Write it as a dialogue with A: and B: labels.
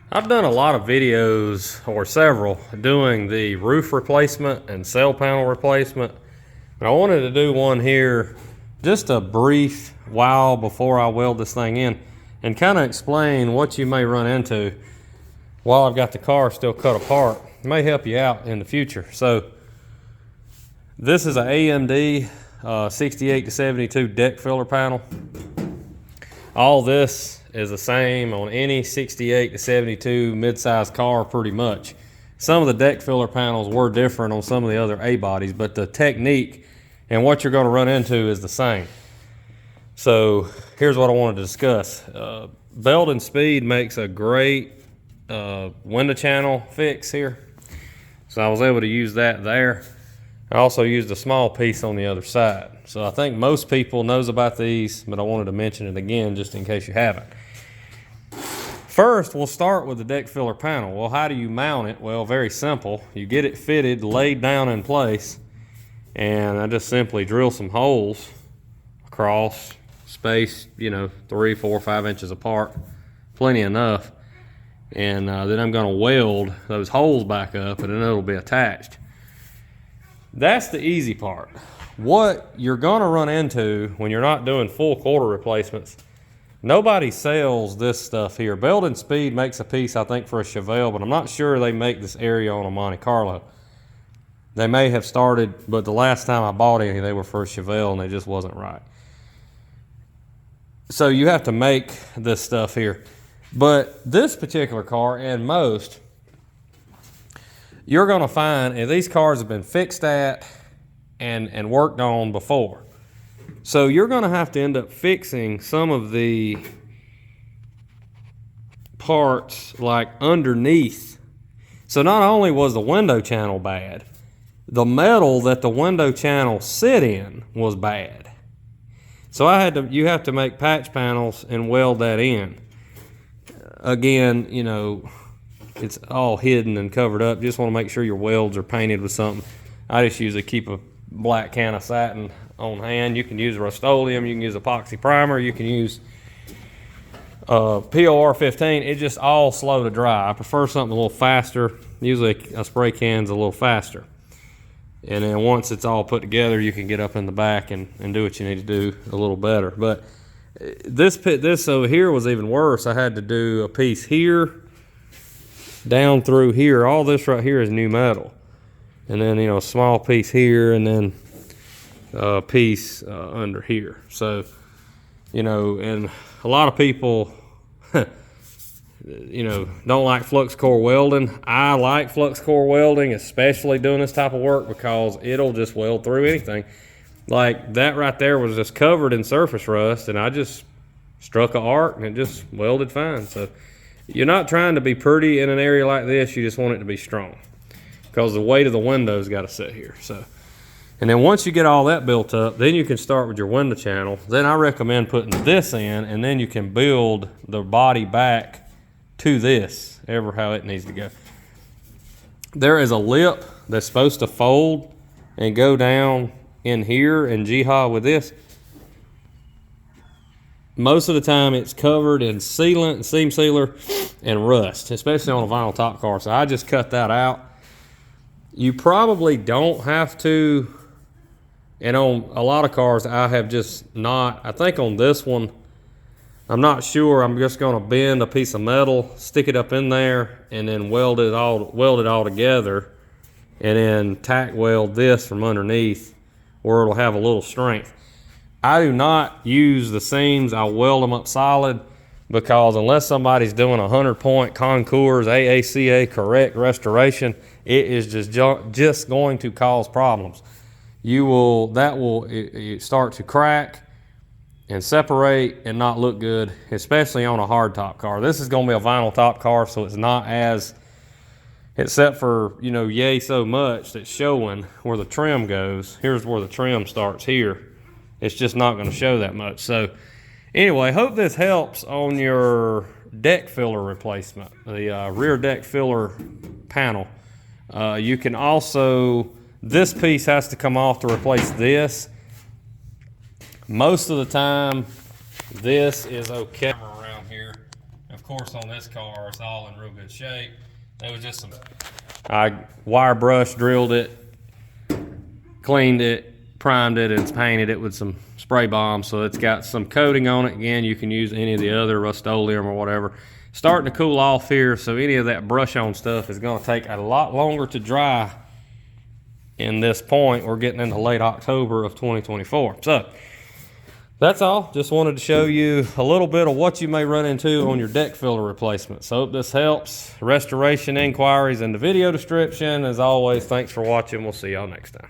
A: I've done a lot of videos, or several, doing the roof replacement and cell panel replacement. But I wanted to do one here just a brief while before I weld this thing in and kind of explain what you may run into while I've got the car still cut apart. It may help you out in the future. So this is an AMD 68 to 72 deck filler panel. All this is the same on any 68 to 72 mid-size car pretty much. Some of the deck filler panels were different on some of the other A-bodies, but the technique and what you're going to run into is the same. So here's what I wanted to discuss. Welding Speed makes a great window channel fix here. So I was able to use that there. I also used a small piece on the other side. So I think most people knows about these, but I wanted to mention it again just in case you haven't. First, we'll start with the deck filler panel. Well, how do you mount it? Well, very simple. You get it fitted, laid down in place, and I just simply drill some holes across, spaced, 3, 4, 5 inches apart, plenty enough. And then I'm gonna weld those holes back up, and then it'll be attached. That's the easy part. What you're gonna run into when you're not doing full quarter replacements, nobody sells this stuff here. Welding Speed makes a piece, I think, for a Chevelle, but I'm not sure they make this area on a Monte Carlo. They may have started, but the last time I bought any, they were for a Chevelle, and they just wasn't right. So you have to make this stuff here. But this particular car, and most, you're gonna find, and these cars have been fixed at and worked on before. So you're gonna have to end up fixing some of the parts like underneath. So not only was the window channel bad, the metal that the window channel sit in was bad. So you have to make patch panels and weld that in. Again, it's all hidden and covered up. Just want to make sure your welds are painted with something. I just usually keep a black can of satin on hand. You can use Rust-Oleum, you can use epoxy primer, you can use POR 15. It's just all slow to dry. I prefer something a little faster. Usually a spray can's a little faster. And then once it's all put together, you can get up in the back and do what you need to do a little better. But this over here was even worse. I had to do a piece here, down through here. All this right here is new metal. And then, a small piece here, and then a piece under here. So, and a lot of people, don't like flux core welding. I like flux core welding, especially doing this type of work, because it'll just weld through anything. Like that right there was just covered in surface rust, and I just struck an arc and it just welded fine. So you're not trying to be pretty in an area like this. You just want it to be strong, because the weight of the window's got to sit here. So, and then once you get all that built up, then you can start with your window channel. Then I recommend putting this in, and then you can build the body back to this, ever how it needs to go. There is a lip that's supposed to fold and go down in here and jihad with this. Most of the time it's covered in sealant, seam sealer, and rust, especially on a vinyl top car. So I just cut that out. You probably don't have to, and on a lot of cars I have just not. I think on this one, I'm not sure. I'm just gonna bend a piece of metal, stick it up in there, and then weld it all together, and then tack weld this from underneath, where it'll have a little strength. I do not use the seams. I weld them up solid, because unless somebody's doing 100-point concours, AACA correct restoration, it is just going to cause problems. That will start to crack and separate and not look good, especially on a hard top car. This is going to be a vinyl top car, so it's not as, except for, yay so much that's showing where the trim goes. Here's where the trim starts here. It's just not going to show that much. So anyway, hope this helps on your deck filler replacement, the rear deck filler panel. You can also, this piece has to come off to replace this. Most of the time, this is okay around here. Of course, on this car, it's all in real good shape. There was just some, I wire brush drilled it, cleaned it, primed it, and painted it with some spray bomb, so it's got some coating on it. Again, you can use any of the other Rust-Oleum or whatever. Starting to cool off here, so any of that brush on stuff is going to take a lot longer to dry. In this point, we're getting into late October of 2024. So that's all. Just wanted to show you a little bit of what you may run into on your deck filler replacement. So hope this helps. Restoration inquiries in the video description. As always, thanks for watching. We'll see y'all next time.